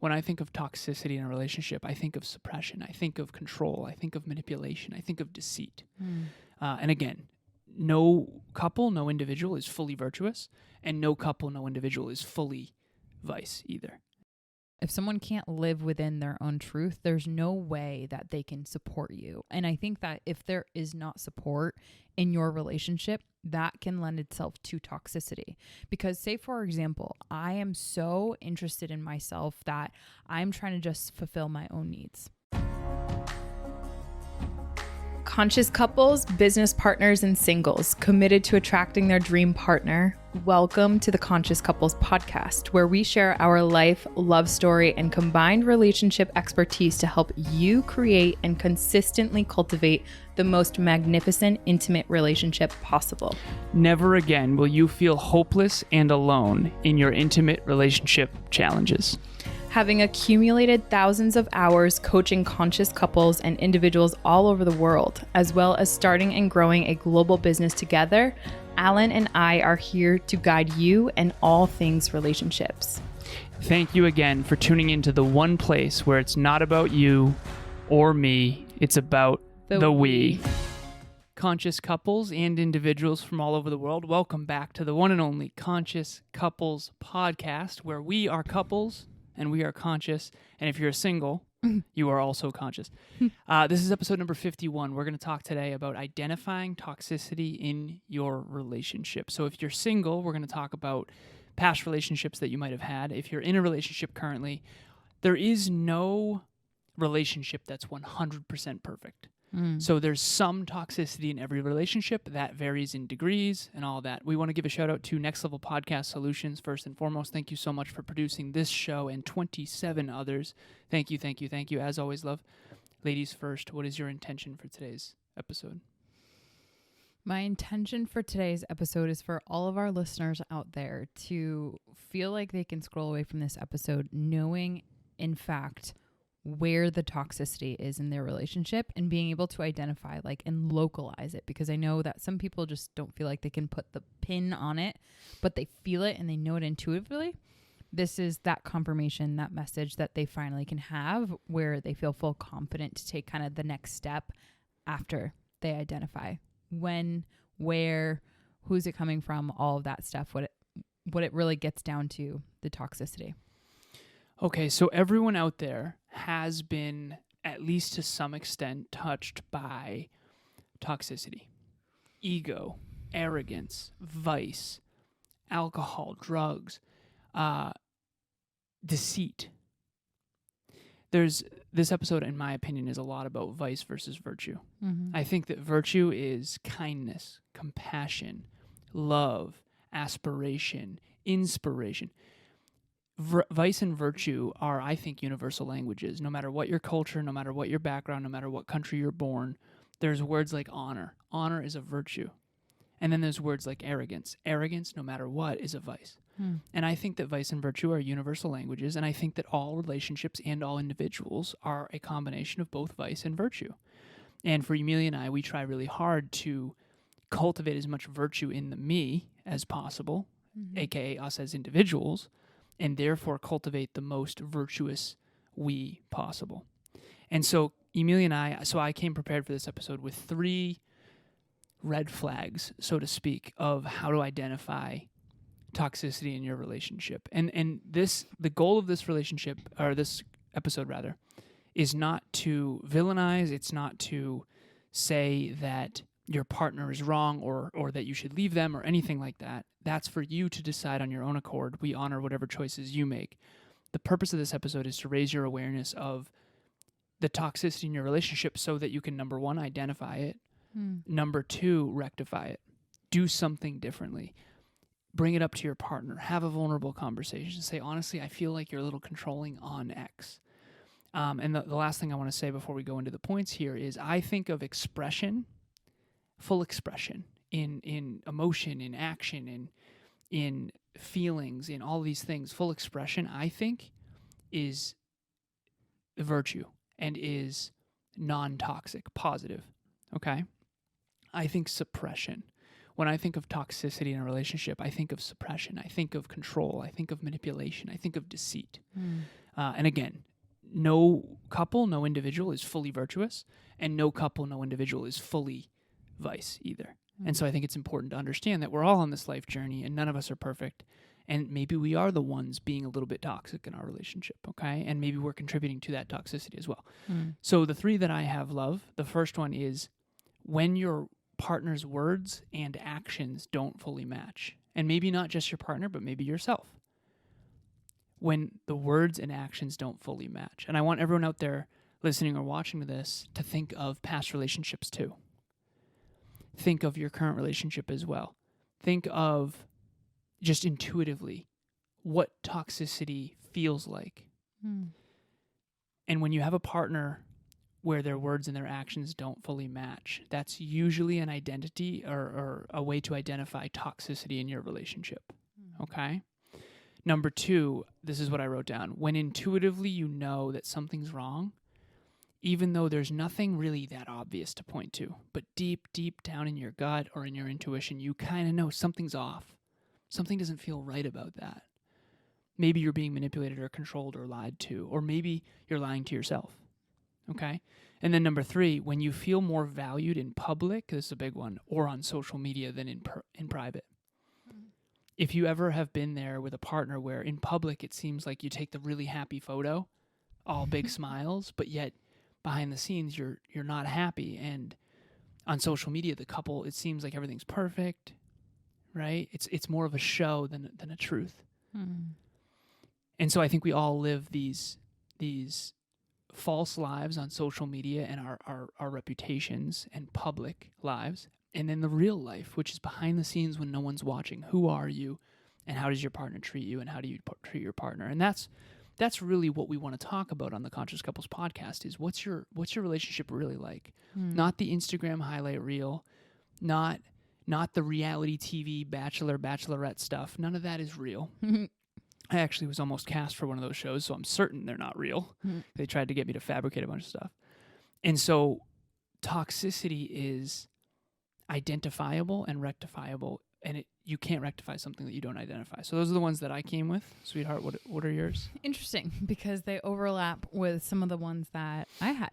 When I think of toxicity in a relationship, I think of suppression. I think of control. I think of manipulation. I think of deceit. And again, no couple, no individual is fully virtuous, and no couple, no individual is fully vice either. If someone can't live within their own truth, there's no way that they can support you. And I think that if there is not support in your relationship, that can lend itself to toxicity. Because say, for example, I am so interested in myself that I'm trying to just fulfill my own needs. Conscious couples, business partners, and singles committed to attracting their dream partner. Welcome to the Conscious Couples podcast, where we share our life, love story, and combined relationship expertise to help you create and consistently cultivate the most magnificent, intimate relationship possible. Never again will you feel hopeless and alone in your intimate relationship challenges. Having accumulated thousands of hours coaching conscious couples and individuals all over the world, as well as starting and growing a global business together, Alan and I are here to guide you in all things relationships. Thank you again for tuning into the one place where it's not about you or me, it's about the we. Conscious couples and individuals from all over the world, welcome back to the one and only Conscious Couples podcast, where we are couples and we are conscious. And if you're a single, you are also conscious. This is episode number 51. We're going to talk today about identifying toxicity in your relationship. So if you're single, we're going to talk about past relationships that you might have had. If you're in a relationship currently, there is no relationship that's 100% perfect. So there's some toxicity in every relationship that varies in degrees and all that. We want to give a shout out to Next Level Podcast Solutions first and foremost. Thank you so much for producing this show and 27 others. Thank you, thank you, thank you. As always, love. Ladies first, what is your intention for today's episode? My intention for today's episode is for all of our listeners out there to feel like they can scroll away from this episode knowing, in fact, where the toxicity is in their relationship and being able to identify and localize it, because I know that some people just don't feel like they can put the pin on it, but they feel it and they know it intuitively. This is that confirmation, that message that they finally can have where they feel full confident to take kind of the next step after they identify when, where, who's it coming from, all of that stuff, what it really gets down to, the toxicity. Okay, so everyone out there has been, at least to some extent, touched by toxicity. Ego, arrogance, vice, alcohol, drugs, deceit. This episode, in my opinion, is a lot about vice versus virtue. I think that virtue is kindness, compassion, love, aspiration, inspiration. Vice and virtue are, I think, universal languages. No matter what your culture, no matter what your background, no matter what country you're born, there's words like honor. Honor is a virtue. And then there's words like arrogance. Arrogance, no matter what, is a vice. And I think that vice and virtue are universal languages, and I think that all relationships and all individuals are a combination of both vice and virtue. And for Emilia and I, we try really hard to cultivate as much virtue in the me as possible, aka us as individuals, and therefore cultivate the most virtuous we possible. And so Emilia and I came prepared for this episode with 3 red flags, so to speak, of how to identify toxicity in your relationship. And the goal of this relationship, or this episode rather, is not to villainize, it's not to say that your partner is wrong or that you should leave them or anything like that. That's for you to decide on your own accord. We honor whatever choices you make. The purpose of this episode is to raise your awareness of the toxicity in your relationship so that you can, number 1, identify it. Number 2, rectify it. Do something differently. Bring it up to your partner. Have a vulnerable conversation. Say, honestly, I feel like you're a little controlling on X. And the last thing I want to say before we go into the points here is I think of expression, full expression in emotion, in action, in feelings, in all these things. Full expression, I think, is virtue and is non-toxic, positive. Okay? I think suppression. When I think of toxicity in a relationship, I think of suppression. I think of control. I think of manipulation. I think of deceit. And again, no couple, no individual is fully virtuous, and no couple, no individual is fully vice either. And so I think it's important to understand that we're all on this life journey and none of us are perfect. And maybe we are the ones being a little bit toxic in our relationship, okay? And maybe we're contributing to that toxicity as well. So the 3 that I have, love, the first one is when your partner's words and actions don't fully match. And maybe not just your partner, but maybe yourself. When the words and actions don't fully match. And I want everyone out there listening or watching this to think of past relationships too. Think of your current relationship as well. Think of just intuitively what toxicity feels like. And when you have a partner where their words and their actions don't fully match, that's usually an identity or a way to identify toxicity in your relationship. Okay? Number 2, this is what I wrote down. When intuitively you know that something's wrong, even though there's nothing really that obvious to point to, but deep, deep down in your gut or in your intuition, you kind of know something's off. Something doesn't feel right about that. Maybe you're being manipulated or controlled or lied to, or maybe you're lying to yourself. Okay? And then number 3, when you feel more valued in public, this is a big one, or on social media than in private. If you ever have been there with a partner where in public it seems like you take the really happy photo, all big smiles, but yet behind the scenes you're not happy, and on social media the couple, it seems like everything's perfect, right? It's more of a show than a truth. And so I think we all live these false lives on social media and our reputations and public lives. And then the real life, which is behind the scenes when no one's watching. Who are you, and how does your partner treat you, and how do you treat your partner? And that's really what we want to talk about on the Conscious Couples podcast is what's your relationship really like? Not the Instagram highlight reel, not the reality TV bachelorette stuff. None of that is real. I actually was almost cast for one of those shows, so I'm certain they're not real. They tried to get me to fabricate a bunch of stuff. And so toxicity is identifiable and rectifiable, and you can't rectify something that you don't identify. So those are the ones that I came with. Sweetheart, what are yours? Interesting, because they overlap with some of the ones that I had.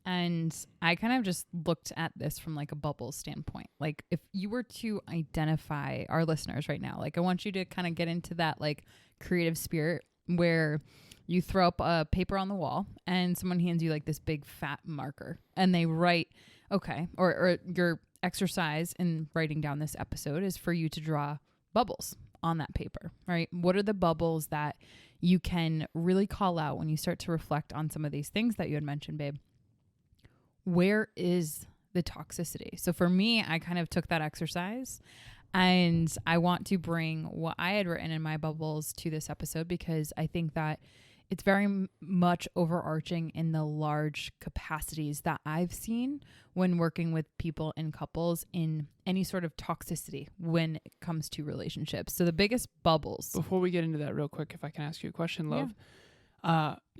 And I kind of just looked at this from like a bubble standpoint. Like if you were to identify our listeners right now, like I want you to kind of get into that like creative spirit where you throw up a paper on the wall and someone hands you like this big fat marker and they write, okay, or your exercise in writing down this episode is for you to draw bubbles on that paper, right? What are the bubbles that you can really call out when you start to reflect on some of these things that you had mentioned, babe? Where is the toxicity? So for me, I kind of took that exercise and I want to bring what I had written in my bubbles to this episode because I think that it's very much overarching in the large capacities that I've seen when working with people in couples in any sort of toxicity when it comes to relationships. So the biggest bubbles. Before we get into that real quick, if I can ask you a question, love.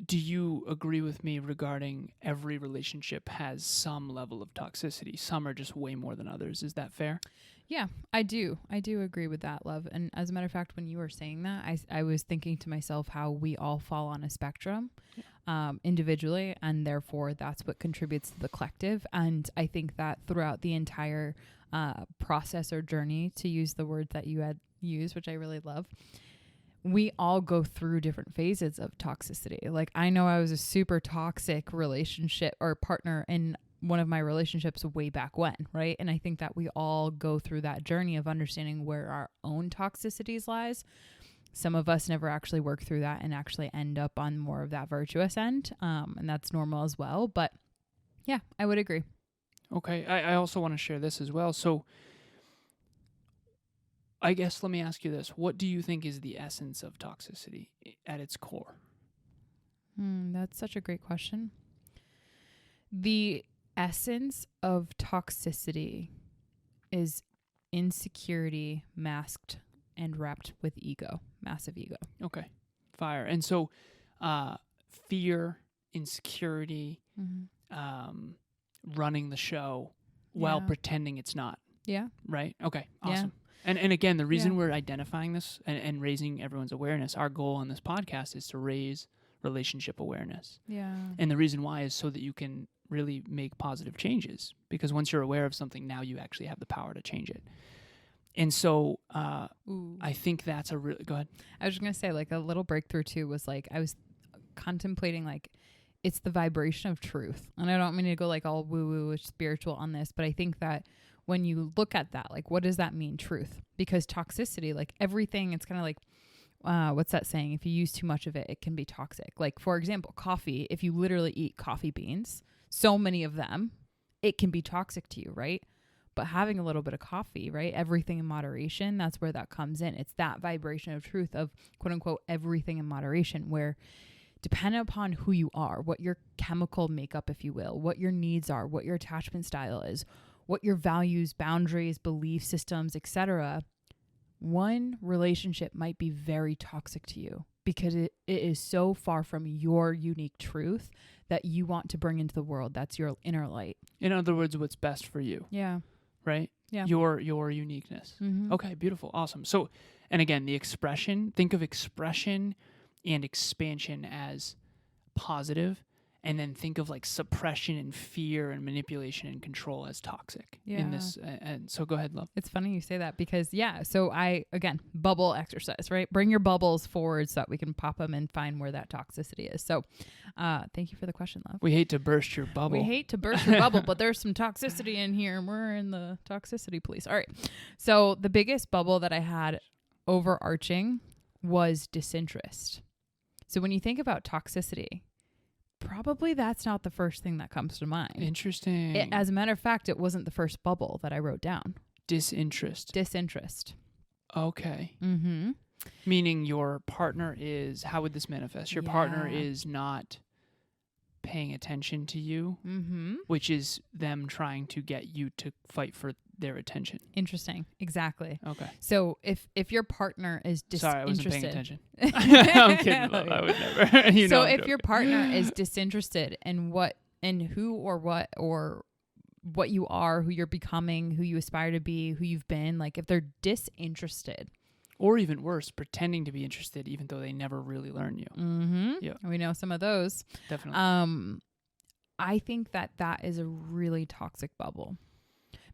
Do you agree with me regarding every relationship has some level of toxicity? Some are just way more than others. Is that fair? Yeah, I do. I do agree with that, love. And as a matter of fact, when you were saying that, I was thinking to myself how we all fall on a spectrum individually, and therefore that's what contributes to the collective. And I think that throughout the entire process or journey, to use the word that you had used, which I really love, we all go through different phases of toxicity. Like I know I was a super toxic relationship or partner in one of my relationships way back when, right? And I think that we all go through that journey of understanding where our own toxicities lies. Some of us never actually work through that and actually end up on more of that virtuous end. And that's normal as well. But yeah, I would agree. Okay. I also want to share this as well. So I guess let me ask you this. What do you think is the essence of toxicity at its core? That's such a great question. The essence of toxicity is insecurity masked and wrapped with ego, massive ego. Okay. Fire. And so fear, insecurity, running the show while pretending it's not. Yeah. Right? Okay. Awesome. Yeah. And again, the reason we're identifying this and raising everyone's awareness, our goal on this podcast is to raise relationship awareness. Yeah. And the reason why is so that you can really make positive changes, because once you're aware of something, now you actually have the power to change it. And so I think that's a really, go ahead. I was just going to say, like, a little breakthrough too was like, I was contemplating, like, it's the vibration of truth. And I don't mean to go like all woo woo or spiritual on this, but I think that when you look at that, like, what does that mean, truth? Because toxicity, like everything, it's kind of like, what's that saying? If you use too much of it, it can be toxic. Like, for example, coffee, if you literally eat coffee beans, so many of them, it can be toxic to you, right? But having a little bit of coffee, right? Everything in moderation, that's where that comes in. It's that vibration of truth of, quote unquote, everything in moderation, where depending upon who you are, what your chemical makeup, if you will, what your needs are, what your attachment style is, what your values, boundaries, belief systems, etc., one relationship might be very toxic to you because it is so far from your unique truth that you want to bring into the world. That's your inner light. In other words, what's best for you. Yeah. Right? Yeah. Your uniqueness. Mm-hmm. Okay, beautiful. Awesome. So, and again, the expression, think of expression and expansion as positive, and then think of like suppression and fear and manipulation and control as toxic in this. And so go ahead, love. It's funny you say that because, so again, bubble exercise, right? Bring your bubbles forward so that we can pop them and find where that toxicity is. So thank you for the question, love. We hate to burst your bubble. We hate to burst your bubble, but there's some toxicity in here and we're in the toxicity police. All right. So the biggest bubble that I had overarching was disinterest. So when you think about toxicity, probably that's not the first thing that comes to mind. Interesting. As a matter of fact, it wasn't the first bubble that I wrote down. Disinterest. Okay. Mm-hmm. Meaning your partner is, how would this manifest? Your partner is not paying attention to you, which is them trying to get you to fight for their attention. Interesting. Exactly. Okay. So if your partner is disinterested. Sorry, I wasn't paying attention. I'm kidding. Love. I would never. So if your partner is disinterested in who or what you are, who you're becoming, who you aspire to be, who you've been, like if they're disinterested. Or even worse, pretending to be interested even though they never really learn you. Mm-hmm. Yeah. We know some of those. Definitely. I think that is a really toxic bubble.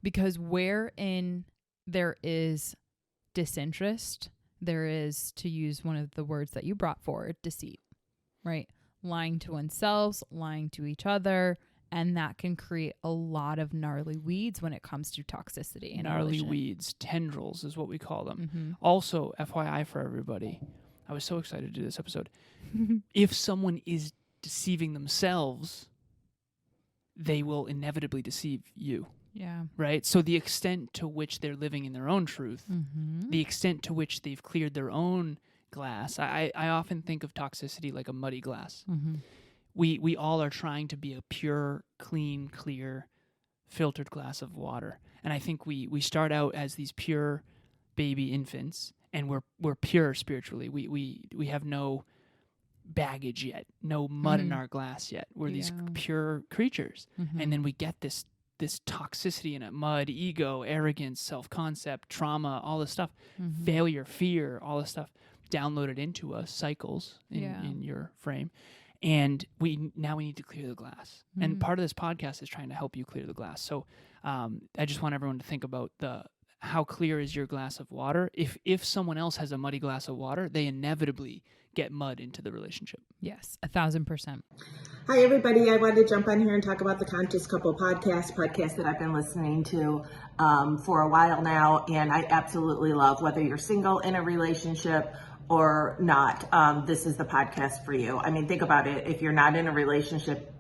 Because wherein there is disinterest, there is, to use one of the words that you brought forward, deceit, right? Lying to oneself, lying to each other, and that can create a lot of gnarly weeds when it comes to toxicity. Gnarly weeds, tendrils is what we call them. Mm-hmm. Also, FYI for everybody, I was so excited to do this episode. If someone is deceiving themselves, they will inevitably deceive you. Yeah. Right? So the extent to which they're living in their own truth, the extent to which they've cleared their own glass. I often think of toxicity like a muddy glass. Mm-hmm. We all are trying to be a pure, clean, clear, filtered glass of water. And I think we start out as these pure baby infants, and we're pure spiritually. We have no baggage yet, no mud in our glass yet. We're these pure creatures. And then we get this toxicity in it, mud, ego, arrogance, self-concept, trauma, all this stuff, failure, fear, all this stuff downloaded into us, cycles in your frame. And we need to clear the glass. And part of this podcast is trying to help you clear the glass. So I just want everyone to think about how clear is your glass of water. If someone else has a muddy glass of water, they inevitably get mud into the relationship. Yes, 1,000%. Hi, everybody. I wanted to jump on here and talk about the Conscious Couple podcast that I've been listening to for a while now. And I absolutely love, whether you're single, in a relationship, or not, this is the podcast for you. I mean, think about it. If you're not in a relationship,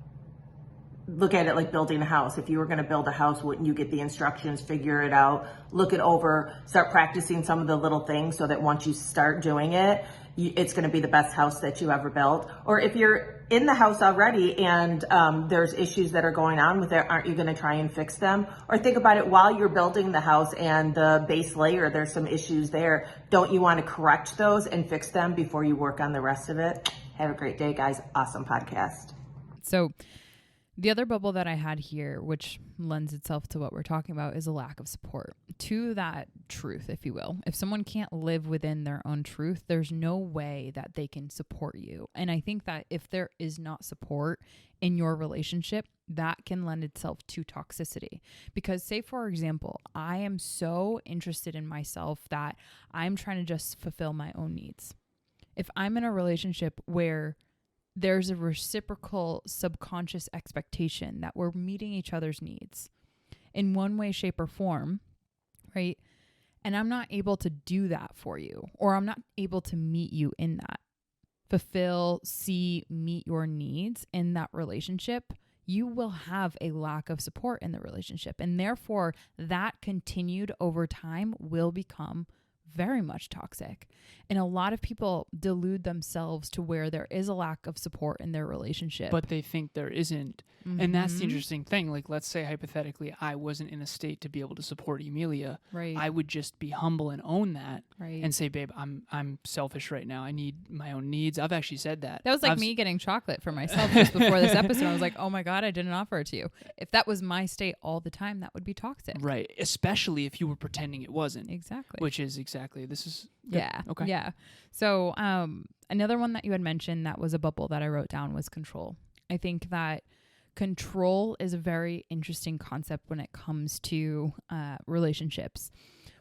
look at it like building a house. If you were going to build a house, wouldn't you get the instructions, figure it out, look it over, start practicing some of the little things so that once you start doing it, it's going to be the best house that you ever built? Or if you're in the house already and there's issues that are going on with it, aren't you going to try and fix them? Or think about it while you're building the house and the base layer, there's some issues there. Don't you want to correct those and fix them before you work on the rest of it? Have a great day, guys. Awesome podcast. So The other bubble that I had here, which lends itself to what we're talking about, is a lack of support to that truth, if you will. If someone can't live within their own truth, there's no way that they can support you. And I think that if there is not support in your relationship, that can lend itself to toxicity. Because say, for example, I am so interested in myself that I'm trying to just fulfill my own needs. If I'm in a relationship where there's a reciprocal subconscious expectation that we're meeting each other's needs in one way, shape, or form, right? And I'm not able to do that for you, or I'm not able to meet you in that, fulfill, see, meet your needs in that relationship, you will have a lack of support in the relationship. And therefore, that continued over time will become very much toxic. And a lot of people delude themselves to where there is a lack of support in their relationship. But they think there isn't. And that's the interesting thing. Like, let's say hypothetically, I wasn't in a state to be able to support Emilia. Right. I would just be humble and own that, Right. and say, babe, I'm selfish right now. I need my own needs. I've actually said that. That was like me getting chocolate for myself just before this episode. I was like, oh my God, I didn't offer it to you. If that was my state all the time, that would be toxic. Right. Especially if you were pretending it wasn't. Exactly. Which is exactly, this is good. Yeah. Okay. Yeah. So another one that you had mentioned that was a bubble that I wrote down was control. I think that control is a very interesting concept when it comes to relationships.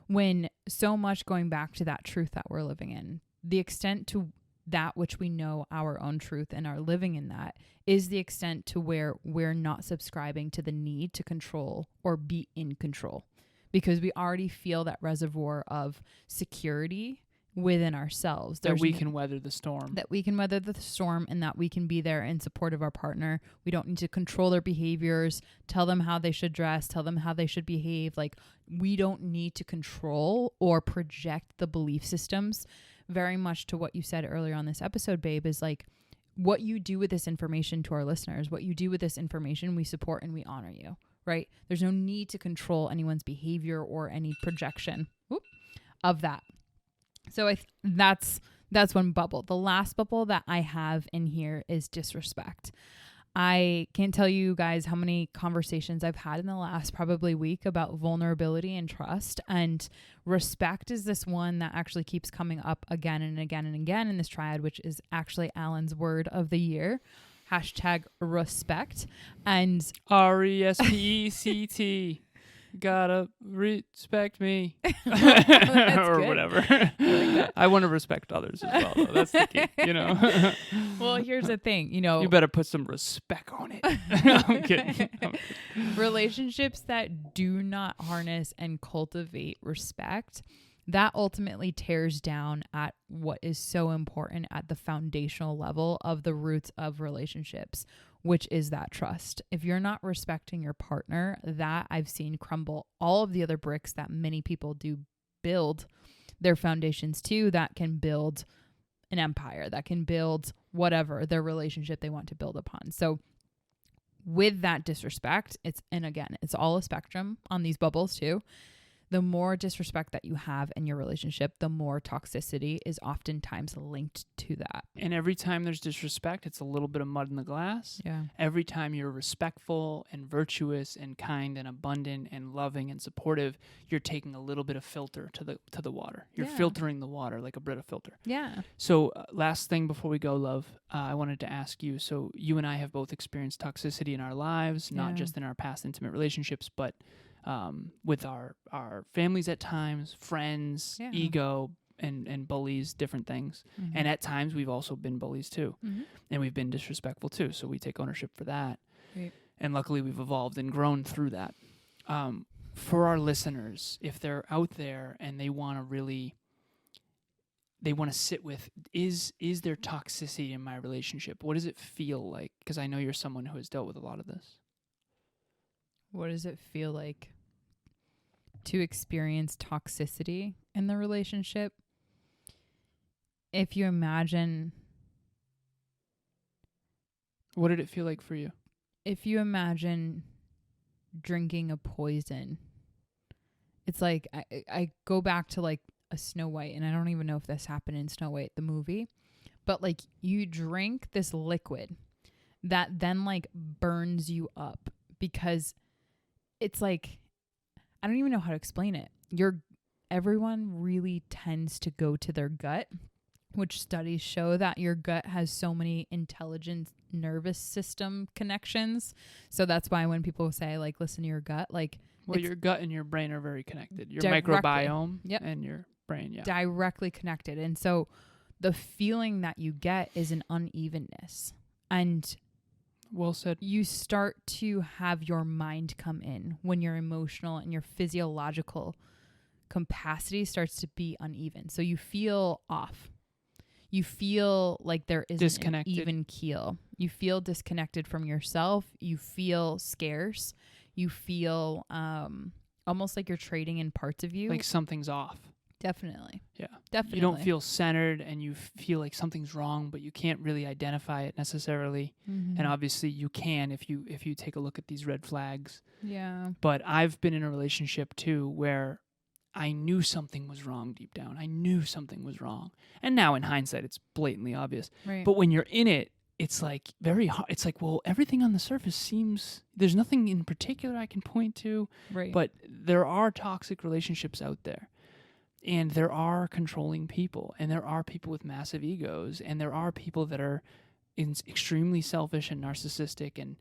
When so much going back to that truth that we're living in, the extent to that which we know our own truth and are living in that is the extent to where we're not subscribing to the need to control or be in control, because we already feel that reservoir of security within ourselves. That we can weather the storm. That we can weather the storm, and that we can be there in support of our partner. We don't need to control their behaviors, tell them how they should dress, tell them how they should behave. Like, we don't need to control or project the belief systems. Very much to what you said earlier on this episode, babe, is like, what you do with this information to our listeners, what you do with this information, we support and we honor you, right? There's no need to control anyone's behavior or any projection of that. So that's one bubble. The last bubble that I have in here is disrespect. I can't tell you guys how many conversations I've had in the last probably week about vulnerability and trust. And respect is this one that actually keeps coming up again and again and again in this triad, which is actually Alan's word of the year. #respect. And RESPECT. Gotta respect me. Or good. whatever. I want to respect others as well, though. That's the key, you know. Well, here's the thing, you know. You better put some respect on it. I'm kidding. Relationships that do not harness and cultivate respect, that ultimately tears down at what is so important at the foundational level of the roots of relationships, which is that trust. If you're not respecting your partner, that I've seen crumble all of the other bricks that many people do build their foundations to, that can build an empire, that can build whatever their relationship they want to build upon. So with that disrespect, it's all a spectrum on these bubbles too. The more disrespect that you have in your relationship, the more toxicity is oftentimes linked to that. And every time there's disrespect, it's a little bit of mud in the glass. Yeah. Every time you're respectful and virtuous and kind and abundant and loving and supportive, you're taking a little bit of filter to the water. You're filtering the water like a Brita filter. Yeah. So last thing before we go, love, I wanted to ask you, so you and I have both experienced toxicity in our lives, not just in our past intimate relationships, but with our families at times, friends, ego, and bullies, different things. Mm-hmm. And at times we've also been bullies too. Mm-hmm. And we've been disrespectful too. So we take ownership for that. Right. And luckily we've evolved and grown through that. For our listeners, if they're out there and they want to sit with, is there toxicity in my relationship? What does it feel like? Because I know you're someone who has dealt with a lot of this. What does it feel like to experience toxicity in the relationship? If you imagine... What did it feel like for you? If you imagine drinking a poison, it's like, I go back to like a Snow White, and I don't even know if this happened in Snow White, the movie, but like you drink this liquid, that then like burns you up, because it's like, I don't even know how to explain it. Everyone really tends to go to their gut, which studies show that your gut has so many intelligent nervous system connections. So that's why when people say like, listen to your gut, like, well, your gut and your brain are very connected. Your directly, microbiome and your brain, directly connected. And so the feeling that you get is an unevenness. And well said. You start to have your mind come in when your emotional and your physiological capacity starts to be uneven. So you feel off. You feel like there isn't an even keel. You feel disconnected from yourself. You feel scarce. You feel almost like you're trading in parts of you. Like something's off. Definitely. Yeah. Definitely. You don't feel centered, and you feel like something's wrong, but you can't really identify it necessarily. And obviously you can if you take a look at these red flags. Yeah. But I've been in a relationship too where I knew something was wrong deep down. I knew something was wrong. And now in hindsight, it's blatantly obvious. Right. But when you're in it, it's like very hard. It's like, well, everything on the surface seems, there's nothing in particular I can point to. Right. But there are toxic relationships out there. And there are controlling people. And there are people with massive egos. And there are people that are extremely selfish and narcissistic. And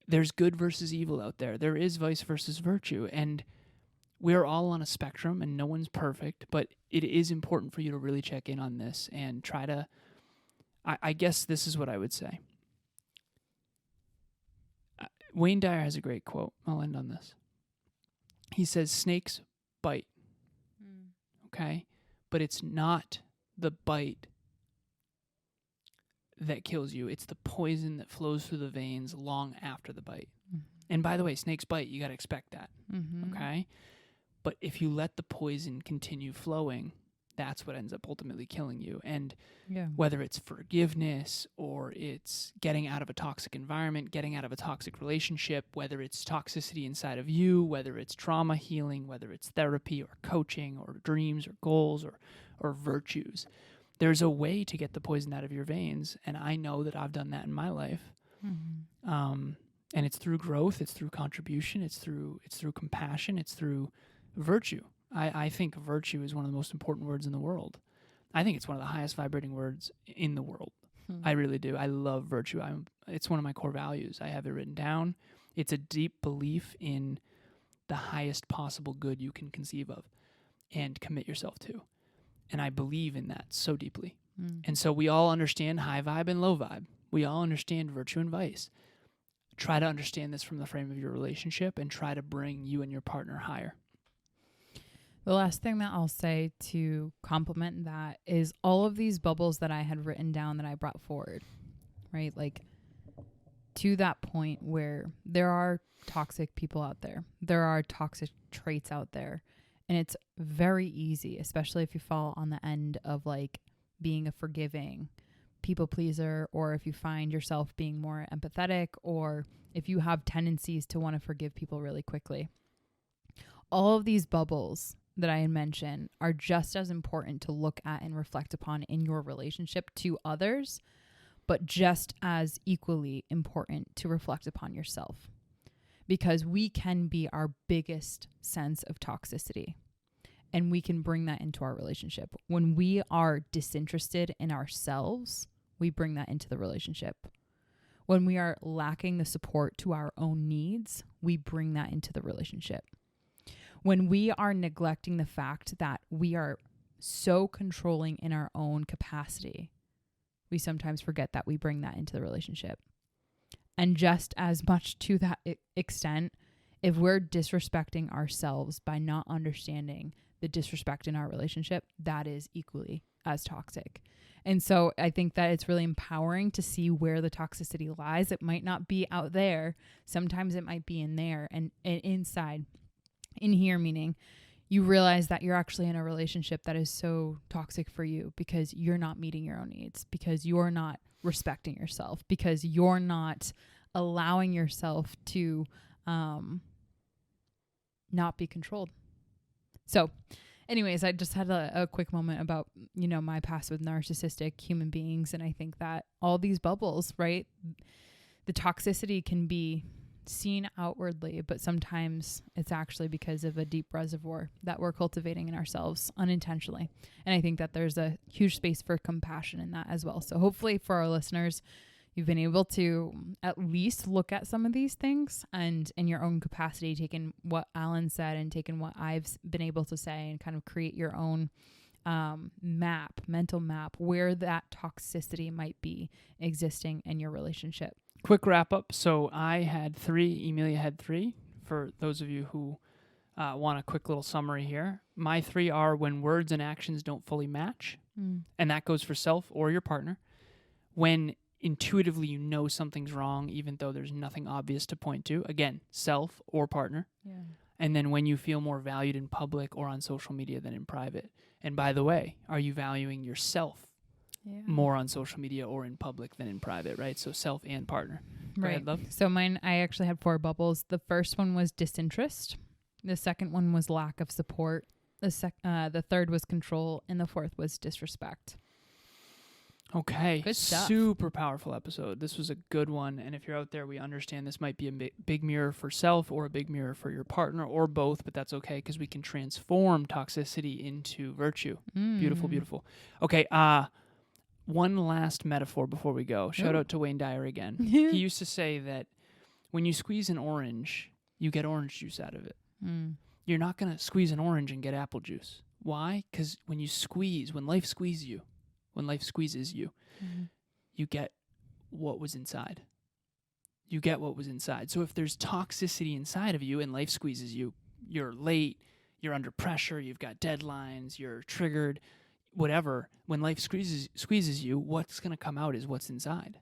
there's good versus evil out there. There is vice versus virtue. And we're all on a spectrum, and no one's perfect, but it is important for you to really check in on this and try to, I guess this is what I would say. Wayne Dyer has a great quote. I'll end on this. He says, snakes bite, okay? But it's not the bite that kills you. It's the poison that flows through the veins long after the bite. And by the way, snakes bite. You got to expect that, okay? But if you let the poison continue flowing, that's what ends up ultimately killing you. And whether it's forgiveness or it's getting out of a toxic environment, getting out of a toxic relationship, whether it's toxicity inside of you, whether it's trauma healing, whether it's therapy or coaching or dreams or goals or virtues, there's a way to get the poison out of your veins. And I know that I've done that in my life. And it's through growth, it's through contribution, it's through compassion, it's through virtue. I think virtue is one of the most important words in the world. I think it's one of the highest vibrating words in the world. I really do. I love virtue. It's one of my core values. I have it written down. It's a deep belief in the highest possible good you can conceive of and commit yourself to. And I believe in that so deeply. And so we all understand high vibe and low vibe. We all understand virtue and vice. Try to understand this from the frame of your relationship and try to bring you and your partner higher. The last thing that I'll say to complement that is all of these bubbles that I had written down that I brought forward, right? Like to that point where there are toxic people out there. There are toxic traits out there. And it's very easy, especially if you fall on the end of like being a forgiving people pleaser, or if you find yourself being more empathetic, or if you have tendencies to want to forgive people really quickly. All of these bubbles that I had mentioned are just as important to look at and reflect upon in your relationship to others, but just as equally important to reflect upon yourself, because we can be our biggest sense of toxicity and we can bring that into our relationship. When we are disinterested in ourselves, we bring that into the relationship. When we are lacking the support to our own needs, we bring that into the relationship. When we are neglecting the fact that we are so controlling in our own capacity, we sometimes forget that we bring that into the relationship. And just as much to that extent, if we're disrespecting ourselves by not understanding the disrespect in our relationship, that is equally as toxic. And so I think that it's really empowering to see where the toxicity lies. It might not be out there. Sometimes it might be in there and inside. In here, meaning you realize that you're actually in a relationship that is so toxic for you because you're not meeting your own needs, because you're not respecting yourself, because you're not allowing yourself to not be controlled. So anyways, I just had a quick moment about, my past with narcissistic human beings. And I think that all these bubbles, right? The toxicity can be seen outwardly, but sometimes it's actually because of a deep reservoir that we're cultivating in ourselves unintentionally. And I think that there's a huge space for compassion in that as well. So hopefully for our listeners, you've been able to at least look at some of these things and in your own capacity, taking what Alan said and taking what I've been able to say and kind of create your own mental map where that toxicity might be existing in your relationship. Quick wrap up. So I had 3, Emilia had 3. For those of you who want a quick little summary here, my 3 are when words and actions don't fully match, and that goes for self or your partner. When intuitively you know something's wrong, even though there's nothing obvious to point to, again, self or partner. Yeah. And then when you feel more valued in public or on social media than in private. And by the way, are you valuing yourself more on social media or in public than in private, right? So self and partner. Go ahead, love. So mine, I actually had 4 bubbles. The first one was disinterest. The second one was lack of support. The third was control. And the fourth was disrespect. Okay. Good stuff. Super powerful episode. This was a good one. And if you're out there, we understand this might be a big mirror for self or a big mirror for your partner or both, but that's okay because we can transform toxicity into virtue. Beautiful, beautiful. Okay. One last metaphor before we go. Shout out to Wayne Dyer again. He used to say that when you squeeze an orange, you get orange juice out of it. You're not going to squeeze an orange and get apple juice. Why? Because when life squeezes you, you get what was inside. You get what was inside. So if there's toxicity inside of you and life squeezes you, you're late, you're under pressure, you've got deadlines, you're triggered, whatever. When life squeezes you, what's going to come out is what's inside.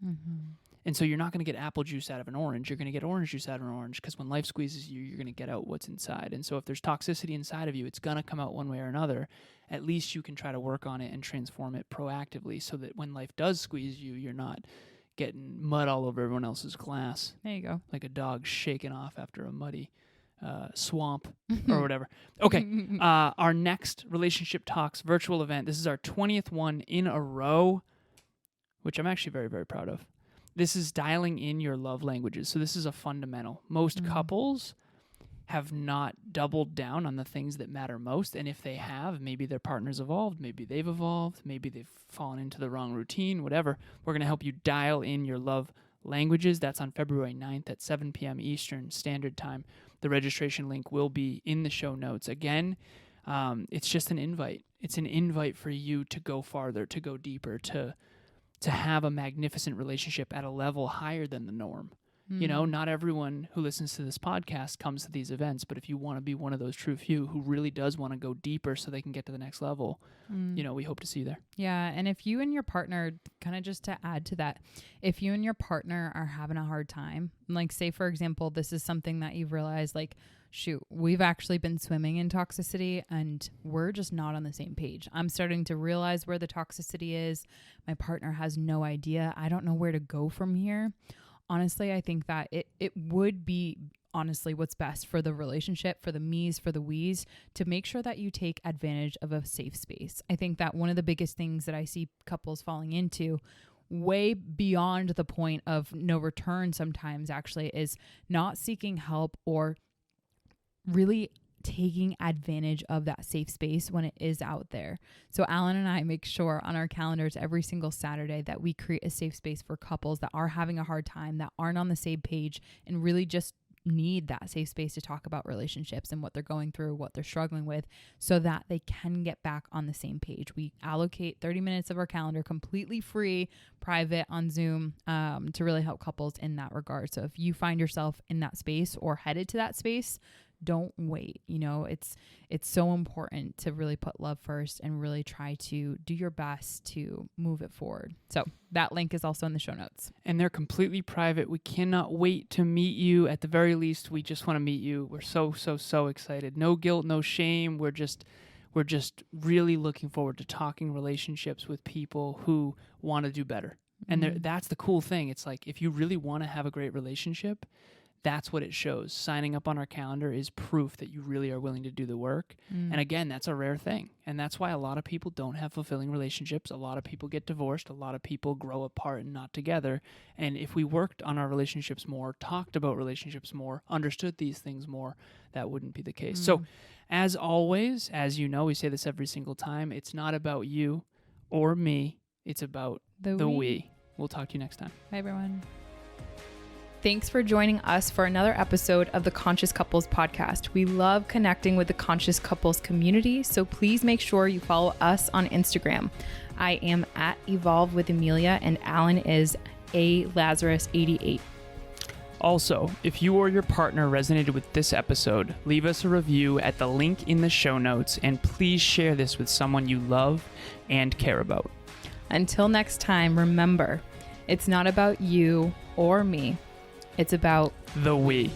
And so you're not going to get apple juice out of an orange. You're going to get orange juice out of an orange because when life squeezes you, you're going to get out what's inside. And so if there's toxicity inside of you, it's going to come out one way or another. At least you can try to work on it and transform it proactively so that when life does squeeze you, you're not getting mud all over everyone else's glass. There you go. Like a dog shaking off after a muddy swamp or whatever. Okay. Our next Relationship Talks virtual event. This is our 20th one in a row, which I'm actually very, very proud of. This is dialing in your love languages. So this is a fundamental. Most couples have not doubled down on the things that matter most. And if they have, maybe their partner's evolved, maybe they've evolved, maybe they've fallen into the wrong routine, whatever. We're going to help you dial in your love languages. That's on February 9th at 7 p.m. Eastern Standard Time. The registration link will be in the show notes. Again, it's just an invite. It's an invite for you to go farther, to go deeper, to have a magnificent relationship at a level higher than the norm. You know, not everyone who listens to this podcast comes to these events, but if you want to be one of those true few who really does want to go deeper so they can get to the next level, you know, we hope to see you there. Yeah. And if you and your partner, kind of just to add to that, if you and your partner are having a hard time, like say, for example, this is something that you've realized, like, shoot, we've actually been swimming in toxicity and we're just not on the same page. I'm starting to realize where the toxicity is. My partner has no idea. I don't know where to go from here. Honestly, I think that it would be honestly what's best for the relationship, for the me's, for the we's, to make sure that you take advantage of a safe space. I think that one of the biggest things that I see couples falling into way beyond the point of no return sometimes actually is not seeking help or really taking advantage of that safe space when it is out there. So Alan and I make sure on our calendars every single Saturday that we create a safe space for couples that are having a hard time, that aren't on the same page, and really just need that safe space to talk about relationships and what they're going through, what they're struggling with, so that they can get back on the same page. We allocate 30 minutes of our calendar completely free, private on Zoom, to really help couples in that regard. So if you find yourself in that space or headed to that space, don't wait. You know, it's so important to really put love first and really try to do your best to move it forward. So that link is also in the show notes. And they're completely private. We cannot wait to meet you. At the very least, we just want to meet you. We're so excited. No guilt, no shame. We're just really looking forward to talking relationships with people who want to do better. And that's the cool thing. It's like, if you really want to have a great relationship, That's what it shows. Signing up on our calendar is proof that you really are willing to do the work. And again, that's a rare thing. And that's why a lot of people don't have fulfilling relationships. A lot of people get divorced. A lot of people grow apart and not together. And if we worked on our relationships more, talked about relationships more, understood these things more, that wouldn't be the case. So as always, as you know, we say this every single time, it's not about you or me. It's about the we. We'll talk to you next time. Bye, everyone. Thanks for joining us for another episode of the Conscious Couples podcast. We love connecting with the Conscious Couples community, so please make sure you follow us on Instagram. I am at Evolve with Emilia, and Alan is a Lazaros 88. Also, if you or your partner resonated with this episode, leave us a review at the link in the show notes, and please share this with someone you love and care about. Until next time, remember, it's not about you or me. It's about the we.